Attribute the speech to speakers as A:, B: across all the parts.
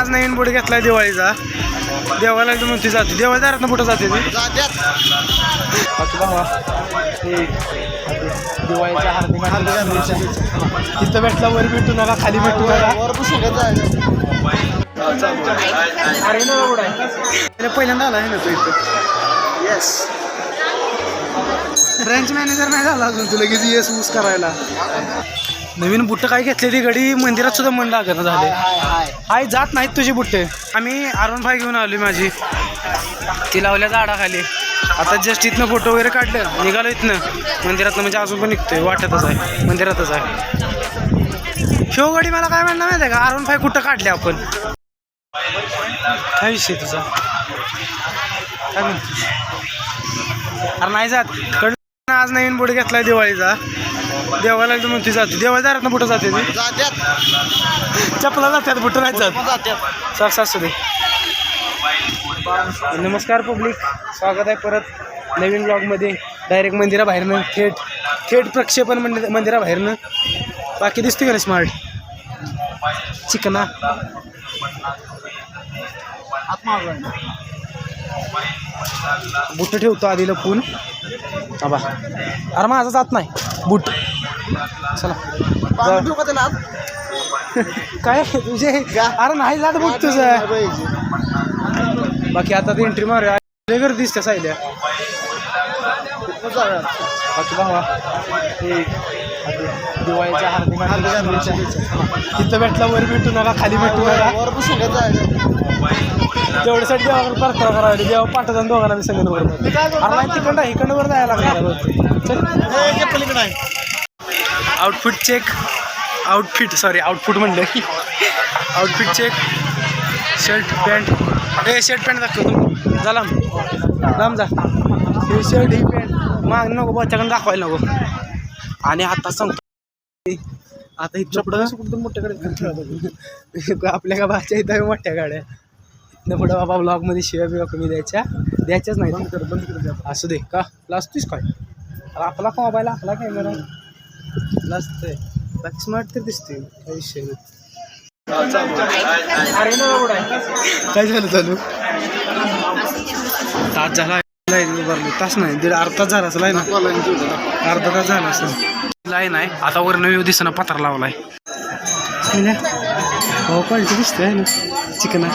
A: आज नवीन बुट घेतलाय दिवाळीचा. देवाला म्हणते जाते देवाला दारात कुठं जाते दिवाळीचा हार्दिक तिथं भेटला वर भेटू नका खाली भेटू नका अरे ना बुड आहे पहिल्यांदा आला आहे ना तो इथं. येस ब्रँच मॅनेजर नाही झाला अजून तुला लगेच येस यूज करायला. नवीन बुट्ट काय घेतले ती गडी मंदिरात सुद्धा मन लागत झाले. हाय जात नाहीत तुझी बुट्टे. आम्ही R15 घेऊन आलो माझी ती लावल्या झाडाखाली. आता जस्ट इथनं फोटो वगैरे काढलं निघालो इथनं मंदिरातनं म्हणजे अजून पण निघतोय वाटतच आहे मंदिरातच आहे. शो गडी मला काय म्हणणं माहिती आहे का R15 कुठं काढले आपण काय विषय तुझा काय म्हणतोस अरे नाही जात कड. आज नवीन बुट घेतलाय दिवाळीचा. देवाला म्हणते जाते देवाला दारात कुठं जाते चपला जातात बुट नाही जात सासू दे. नमस्कार पब्लिक स्वागत आहे परत नवीन ब्लॉगमध्ये. डायरेक्ट मंदिराबाहेरनं थेट प्रक्षेपण मंदिराबाहेरनं. बाकी दिसते का रे स्मार्ट चिकना बुट ठेवतो आधी लपून. आबा अरे माझा जात नाही बूट. चला काय तुझे अरे नाही जात बूट तुझं. बाकी आता ते एंट्री मारूया गर्दी दिसते सायल्या. बाकी भावा हे दिवाळीचा हार्दिक तिथं भेटला वर भेटू नका खाली भेटू नका तेवढ्यासाठी देवाकडे प्रार्थना करावी. देवा पाठवता दोघांना मी संगण वर अरे नाही तिकडं इकडं वर जायला लागणार. आउटफिट चेक आउटफिट म्हणलं की outfit check. Shirt pant shirt pant दाखवतो जा लांब जा. हे शर्ट ही पॅन्ट माग नको बच्चाकडे दाखवायला नको. आणि आता सांगतो आता इथं पुढं मोठ्याकडे आपल्या गावाच्या इथं मोठ्या गाड्या इथनं पुढं बाबा ब्लॉगमध्ये शिव्या बिवा कमी द्यायच्याच नाही. बंद कर असू दे का लाजतोस काय आपला मोबाईल आपला कॅमेरा लाजतोय बाकी स्मार्ट तर दिसते काही विषय नाही. अरे ना बुड आहे काय झालं चालू तास झाला तास नाही दीड अर्धा तास झाला असं ना अर्धा तास झाला असं लाईन आहे. आता वर नवी दिसणं पत्रा लावलाय हो क्वालिटी दिसते आहे ना. चिकना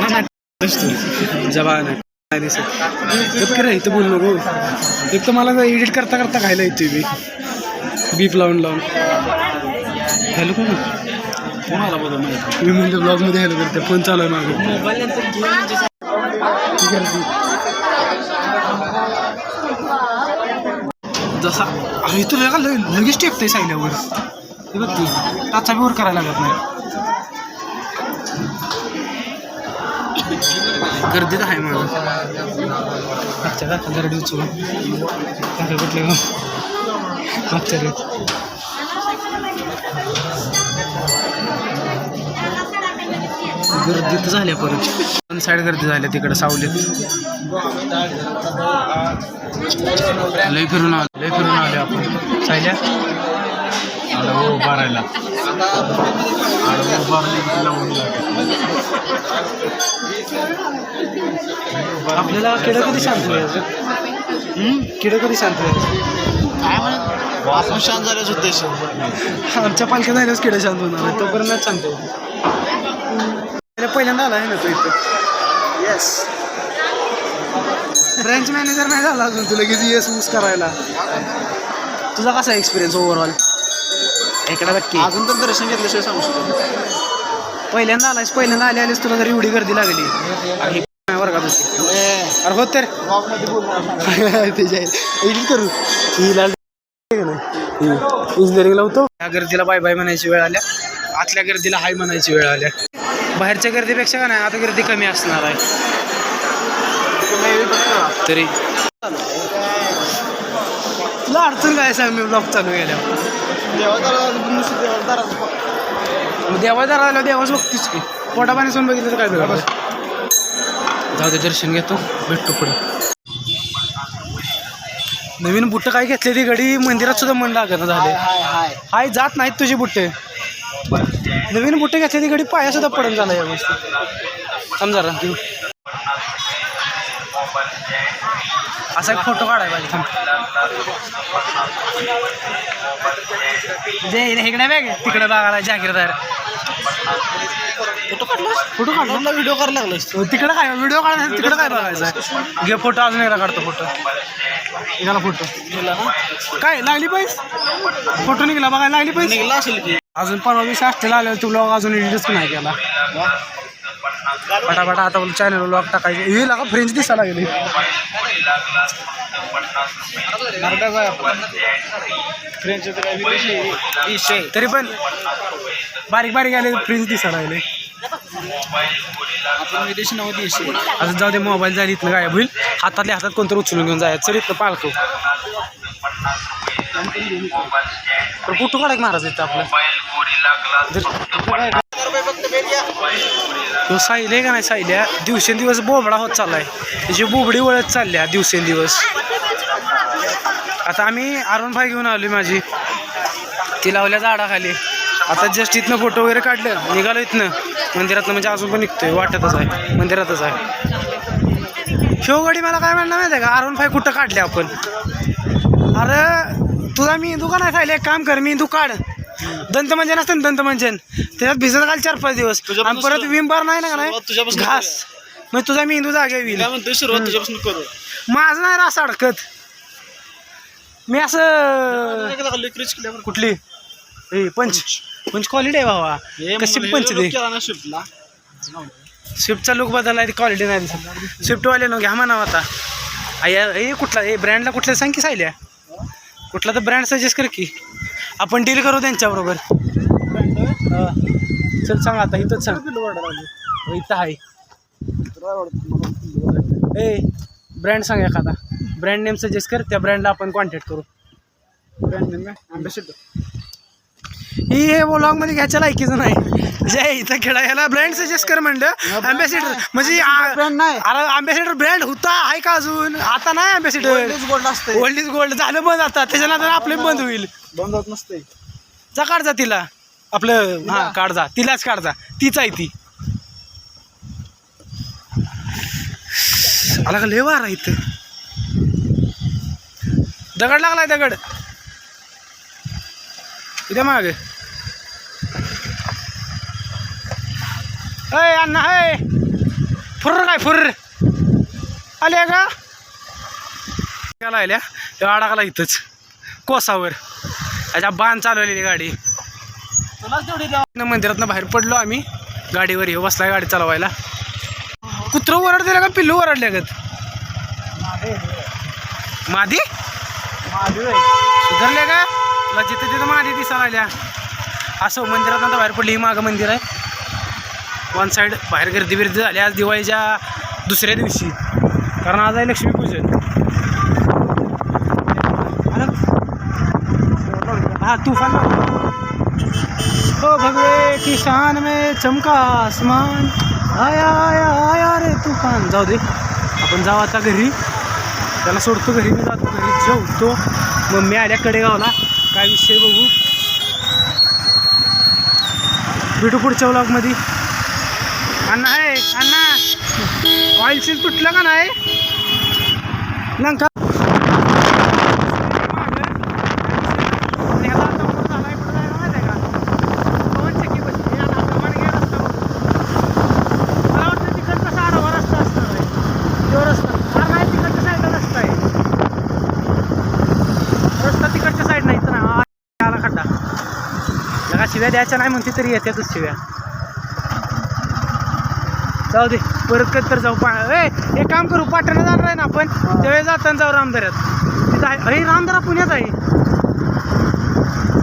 A: नाही जबा नाही दिसत रे इथं बोल नको. एक तर मला एडिट करता खायला येते बीप लावून हॅलो कोण कोणाला बोलतो माहिती मी म्हणजे ब्लॉगमध्ये हॅलो करते फोन चालू आहे माझं मोबाईल जसा अरे इथं वेगळा लगेच टेकतंय सायल्यावर हे बघ ती टाचा बी वर करायला लागत नाही. गर्दीत आहे माझं मागच्या दाखल गर्दी उचलून कुठले मागच्या रे गर्दीत झाल्या परत साईड गर्दी झाल्या तिकडं सावलीत. लय फिरून आले आपण सायल्या उभारायला आपल्याला किडं कधी शांत व्हायचं किडं कधी शांत व्हायचं काय म्हणत वाचून शांत झाल्याच उद्देश आमच्या पालख्या झाल्याच किडं शांत होणार आहे तोपर्यंत शांत होतो. पहिल्यांदा आला आहे ना तो इथं. येस ब्रँच मॅनेजर नाही झाला अजून तुला लगेच येस यूज करायला. तुझा कसा एक्सपिरियन्स ओव्हरऑल इकडे नक्की अजून तर दर्शन घेतल्याशिवाय सांगू शकतो. पहिल्यांदा आलेस तुला जर एवढी गर्दी लागली वर्गात होती अरे होत तर एडिट करू इंजिनिअरिंग लावतो. ह्या गर्दीला बाय बाय म्हणायची वेळ आल्या आतल्या गर्दीला हाय म्हणायची वेळ आल्या. बाहेरच्या गर्दीपेक्षा का नाही आता गर्दी कमी असणार आहे तरी. तुला अडचण काय सांग मी ब्लॉग चालू केल्यावर देवादार आलं देवाच बघतीस की पोटा पाण्यासून बघितलं तर काय बघा. जाऊ दे दर्शन घेतो भेटतो पुढे. नवीन बुट्ट काय घेतले ती गडी मंदिरात सुद्धा मन लागत झाले. हाय जात नाहीत तुझी बुट्टे नवीन बुट्टे घेतले ती गडी पाया सुद्धा पडून झाला या गोष्टी. समजा तू असा एक फोटो काढाय पाहिजे. थांब जे इकडे बघ तिकडे बघायला जागीरदार फोटो काढला व्हिडिओ करायला लागला तिकडे काय व्हिडिओ काढायचा तिकडे काय बघायचं घे फोटो अजून एकदा काढतो फोटो निघाला फोटो काय लागली पाहिजे फोटो निघाला बघायला लागली पाहिजे निघाला असेल की अजून 15 दिवस असते आलेलं तू ब्लॉग अजून एडिटच नाही केला पटापटा आता बोल चॅनल ब्लॉग टाकायचे येईल का फ्रेंच दिसायला गेली तरी पण बारीक बारीक आले फ्रेंच दिसायला लागले असं जाऊ दे मोबाईल जाईल इथनं गायब होईल हातातल्या हातात कोणतरी उचलून घेऊन जायचं चल इथनं पालखो तर फोटो काढायला महाराज येतं आपलं तो साईल आहे का नाही साईल्या दिवसेंदिवस बोबडा होत चाललाय त्याची बोबडी वळत चालल्या दिवसेंदिवस आता आम्ही अरुण भाई घेऊन आलो माझी ती लावल्या झाडाखाली आता जस्ट इथनं फोटो वगैरे काढलं निघालो इथनं मंदिरातनं म्हणजे अजून पण निघतोय वाटतच आहे मंदिरातच आहे शिवगडी मला काय म्हणणं माहिती आहे का अरुण भाई कुठं काढले आपण अरे तुझा मी इंदू का नाही खायला एक काम कर मी इंदू काढ दंतमंजन असतं ना दंतमंजन त्याच्यात भिजत घाल 4-5 दिवस आणि परत विंबार नाही ना का नाही घास मग तुझा मी इंदू जागे होईल
B: सुरुवात तुझ्यापासून करू
A: माझं नाही रास अडकत मी असं कुठली पंच क्वालिटी आहे बाबा कशी पंच दे स्विफ्टचा लुक बदलला ती क्वालिटी नाही दिसत स्विफ्टवाले नो घ्या म्हणा आता हे कुठला हे ब्रँडला कुठल्या सांग की सायल्या कुठला तर ब्रँड सजेस्ट कर की आपण डील करू त्यांच्याबरोबर चल सांग आता इथंच सांग इथं आहे ए ब्रँड सांग एखादा ब्रँड नेम सजेस्ट कर त्या ब्रँडला आपण कॉन्टॅक्ट करू ब्रँड नेम अँबॅसेडर ही हे ब्लॉगमध्ये घ्यायच्या लायकीचं नाही जे इथं खेळायला ब्रँड सजेस्ट कर म्हणलं अँबॅसेडर म्हणजे अँबॅसेडर ब्रँड होता आहे का अजून आता नाही अँबॅसेडर
B: गोल्ड असते
A: ओल्ड इज गोल्ड झालं बंद आता त्याच्यानंतर आपले बंद होईल
B: बंद होत नसते
A: जा काढजा तिला आपलं हां काढजा तिलाच काढजा तीच आहे ती आला का लय वार आहे इथं दगड लागलाय दगड इथे मागे अय अण्णा हय फुर्र काय फुर्र आले का लागल्या तेव्हा अडकला इथंच कोसावर त्याच्या बाण चालवलेली गाडी मंदिरातनं बाहेर पडलो आम्ही गाडीवर येऊ बसलाय गाडी चालवायला कुत्रं ओरडते का पिल्लू ओरडल्या गत मादी सुधारले का तुला जिथे तिथं मादी दिसायला लागल्या असं मंदिरात आता बाहेर पडली ही मागं मंदिर आहे वन साईड बाहेर गर्दी बिर्दी झाली आज दिवाळीच्या दुसऱ्या दिवशी कारण आज आहे लक्ष्मीपूजन हाँ तूफान ओ भगवे की शान में चमका आसमान आया आया आया रे तूफान जाऊ दे आपण जाऊ आता घरी त्याला सोडतो घरी मी जातो घरी जेवतो मम्मी आल्या कडेगावला काय विषय बघू भेटू पुढच्या व्लॉगमध्ये अण्णा आहे अण्णा ऑइल सील तुटलं का नाही लंका शिव्या द्यायच्या नाही म्हणते तरी येत्यातच शिव्या जाऊ दे परत कधी तर जाऊ एक काम करू पाटणा जाणार आहे ना आपण त्यावेळेस जाताना जाऊ रामदऱ्यात तिथं आहे अरे रामदरा पुण्यात आहे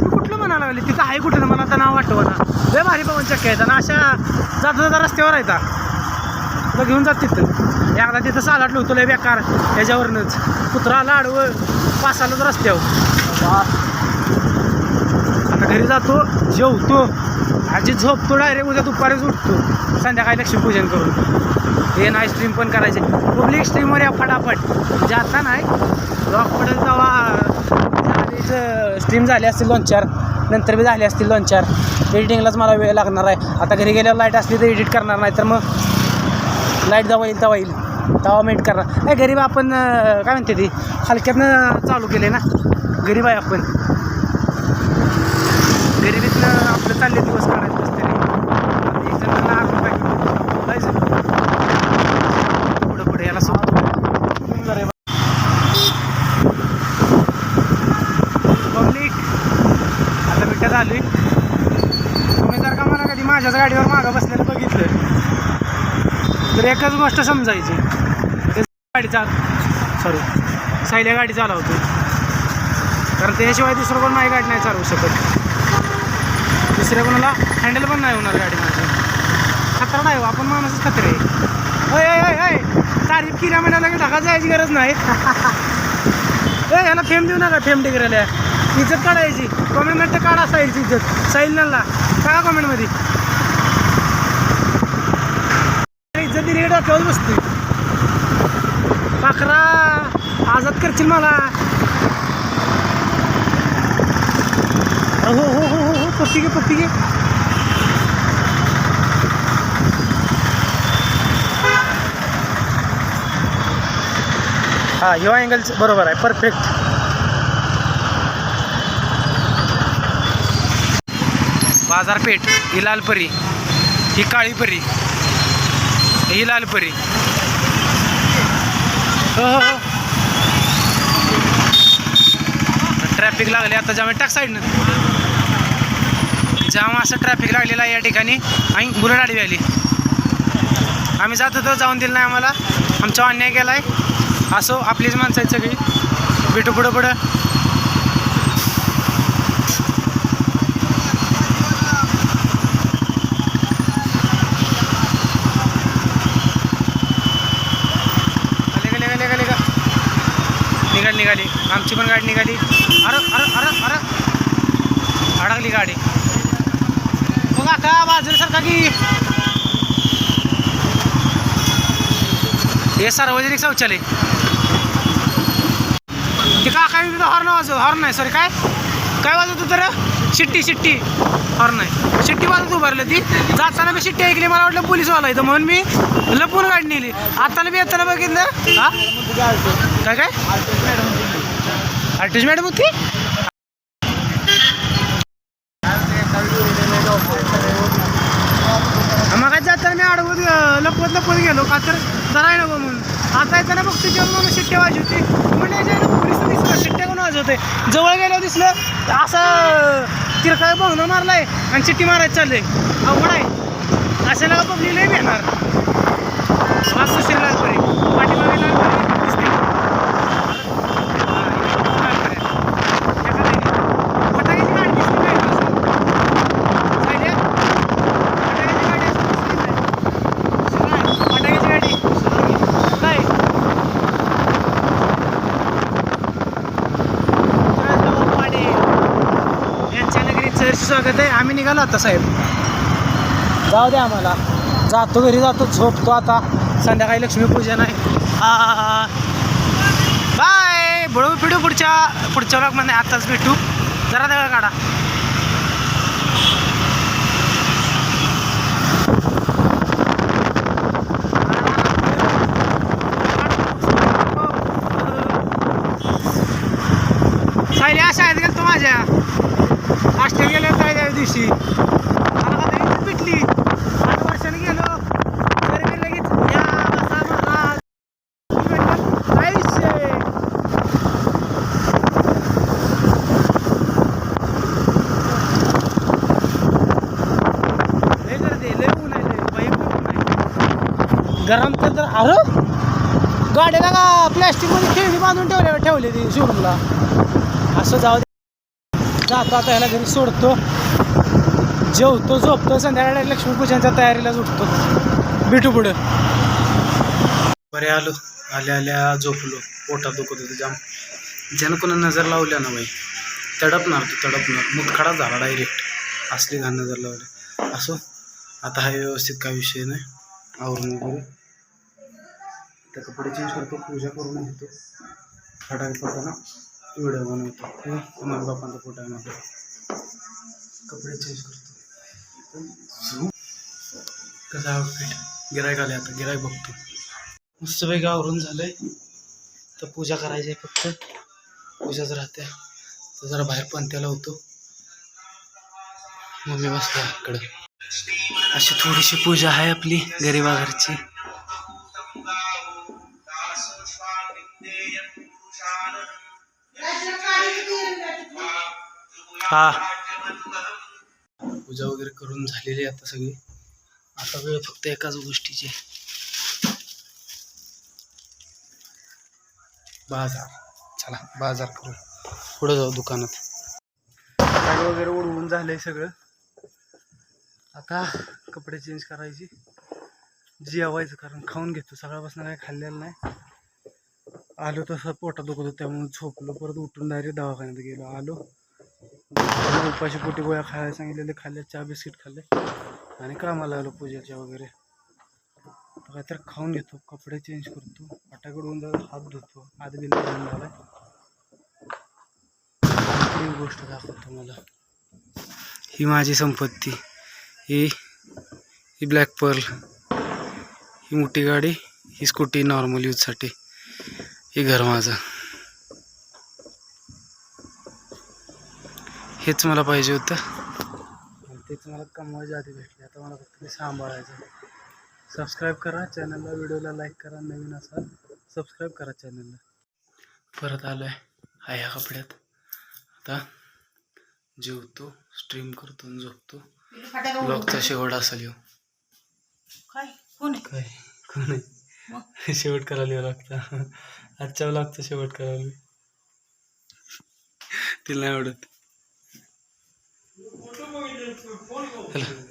A: कुठलं म्हणायला लागले तिथं आहे कुठं मला आता नाव वाटतं मला लय भारी पवन चक्की आहेत ना अशा जाता जाता रस्त्यावर आहे तुला घेऊन जात तिथं एकदा तिथं सालाटलं होतं लय बेकार त्याच्यावरनंच कुत्रा लाडवं पासालाच रस्त्यावर आता घरी जातो जेवतो आजी झोपतो डायरेक्ट उद्या दुपारीच उठतो संध्याकाळी लक्ष्मीपूजन करून हे नाही स्ट्रीम पण करायचे पब्लिक स्ट्रीमवर या फटाफट म्हणजे आता नाही ब्लॉग पडेल तेव्हा स्ट्रीम झाली असतील 2-4 नंतर बी झाले असतील 2-4. एडिटिंगलाच मला वेळ लागणार आहे. आता घरी गेल्यावर लाईट असली तर एडिट करणार नाही, तर मग लाईट जेव्हा येईल तेव्हा मी एडिट करणार. नाही गरीब आपण काय म्हणते ती हलक्यातनं चालू केले ना, गरीब आहे आपण. गरिबीतनं आपलं चालले दिवस काढायचे असते. एक जणांना पुढं पुढे याला पब्लिक आता मिठ्यात आलोय. तुम्ही जर का मला कधी माझ्याच गाडीवर मागं बसलेलं बघितलं तर एकच गोष्ट समजायची, सायल्या गाडी चालवतो. कारण त्याशिवाय दुसरं कोण माझी गाडी नाही चालवू शकत. दुसऱ्या कोणाला हँडल पण नाही होणार गाडी माझी. खतरा नाही हो, आपण माणूसच खतरे आहे. तारीफ केल्या म्हणाला की ढगा जायची गरज नाही. ह्याला फेम देऊ नका, फेम डिग्रायला इज्जत काढायची. कॉमेंटमध्ये काढा साईलची इज्जत. साईलला टाका कॉमेंटमध्ये. इज्जत दिली डोक्यावर बसते. पाखरा आजाद करशील मला. हो हो हो हो पप्पी घे. हा ह्यो अँगल बरोबर आहे, परफेक्ट. बाजारपेठ ही लालपरी, ही काळीपरी, ही लालपरी. हो हो हो ट्रॅफिक लागले आता जाम टाक साईडनं. जाम असं ट्रॅफिक लागलेलं आहे या ठिकाणी. आणि बुलेट आडवी आली. आम्ही जात होतो, जाऊन दिलं नाही आम्हाला. आमचा अन्याय केला आहे. असो, आपलीच माणसं आहेत सगळी. भेटू पुढं पुढं. निघाली आमची पण गाडी निघाली. अरे अडकली गाडी. बघा का बाजूला सारखा की हे सार्वजनिक शौचालय. ते काय हॉर्न नाही सॉरी काय वाजवत होतं रे? शिट्टी हॉर्न नाही, शिट्टी वाजवत उभारलं. ती जाताना मी शिट्टी ऐकली, मला वाटलं पोलीसवाला इथं म्हणून मी लपून गाडी नेली. आताना बी येताना बघितलं. हा काय आर्टिस्ट मॅडम होती. मग जाताना मी अडवत लपवत गेलो का तर जरा नको म्हणून. आता येताना बघतो जेव्हा म्हणून शिट्ट्या वाजवते. म्हणजे पोलिस दिसलं शिट्ट्या कोण वाजवते. जवळ गेलं दिसलं असं तिरका बघणं मारलाय आणि शिट्टी मारायचं चाललंय. अवघड आहे. अशाला पब्लिक लई येणार. वाजतो शिरलालपरी पाठीमागे लालपरी दिसते. स्वागत आहे. आम्ही निघालो आता साहेब. जाऊ द्या आम्हाला. जातो घरी, जातो झोपतो आता. संध्याकाळी लक्ष्मीपूजन आहे. बाय. बळू पिढू पुढच्या ब्लॉगमध्ये आताच भेटू. जरा दगड काढा. सायली अशा आहेत गेल तो माझ्या आष्टे गेले काय त्या दिवशी. मला पिटली. 8 वर्षाने गेलो तरी लगेच या बसा मला आयुष्य. लय गर्दी लय ऊन आहे, भयंकर ऊन आहे. गरम तर अरे गाडीला का प्लॅस्टिकमध्ये खेळणी बांधून ठेवली ती शोरूमला. असं जाऊ दे. जातो आता ह्याला घरी सोडतो, जेवतो, झोपतो. संध्याकाळी लक्ष्मीपूजनच्या तयारीला उठतो. भेटू पुढं. बरे आल्या झोपलो. पोटात दुखत होतं जाम. ज्यानं कोणा नजर लावल्या ना बाई तडपणार मुतखडा झाला डायरेक्ट. असली घाण नजर लावली. असो आता हा व्यवस्थित काय विषय नाही. आवरून वगैरे त्या कपडे चेंज करतो, पूजा करून येतो. फटाके पडताना व्हिडिओ बनवतो. कुमार बापांचा फोटो आहे माझा. कपडे चेंज करतो. कसं आउटफिट गिरायक आले, आता गिरायक बघतो. मस्तपैकी आवरून झालंय, तर पूजा करायची आहे. फक्त पूजाच राहते. तर जरा बाहेर पंत्याला होतो. मम्मी बसल्या इकडं. अशी थोडीशी पूजा आहे आपली गरिबा घरची. हा, पूजा वगैरे करून झालेली आता सगळी. आता वेळ फक्त एकाच गोष्टीची, बाजार. चला बाजार करू, पुढे जाऊ दुकानात. बॅग वगैरे उडवून झालंय सगळं. आता कपडे चेंज करायची, जेवायचं, कारण खाऊन घेतो. सकाळपासून काही खाल्लेलं नाही. आलो तसं पोटात दुखत होतं, त्यामुळे झोपलो. परत उठून डायरेक्ट दवाखान्यात गेलो. आलो, उपाशी पोटी गोळ्या खायला सांगितलेले, खाल्ल्या. चहा बिस्किट खाल्ले आणि कामाला आलो पूजेच्या वगैरे. काय तर खाऊन घेतो, कपडे चेंज करतो, फाटाकडून हात धुतो. हात बिल झाला. गोष्ट दाखवतो मला. ही माझी संपत्ती. ही ब्लॅक पर्ल, ही मोठी गाडी, ही स्कूटी नॉर्मल यूजसाठी. हे घर माझं. हेच मला पाहिजे होतं आणि तेच मला कमवायच्या आधी भेटले. आता मला फक्त ते सांभाळायचं. सबस्क्राईब करा चॅनलला, व्हिडिओला लाईक करा. नवीन असाल सबस्क्राईब करा चॅनलला. परत आलो आहे ह्या कपड्यात. आता जेवतो, स्ट्रीम करतो आणि झोपतो. ब्लॉगचा शेवट असेल येऊ. काय कोण आहे शेवट करायला लागता. आजच्या ब्लॉगचा शेवट करायला तिला नाही आवडत.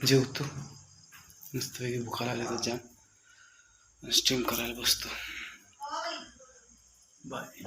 A: जेवतो मस्तपैकी, भुका लागल्या तर जाम. स्ट्रीम करायला बसतो. बाय.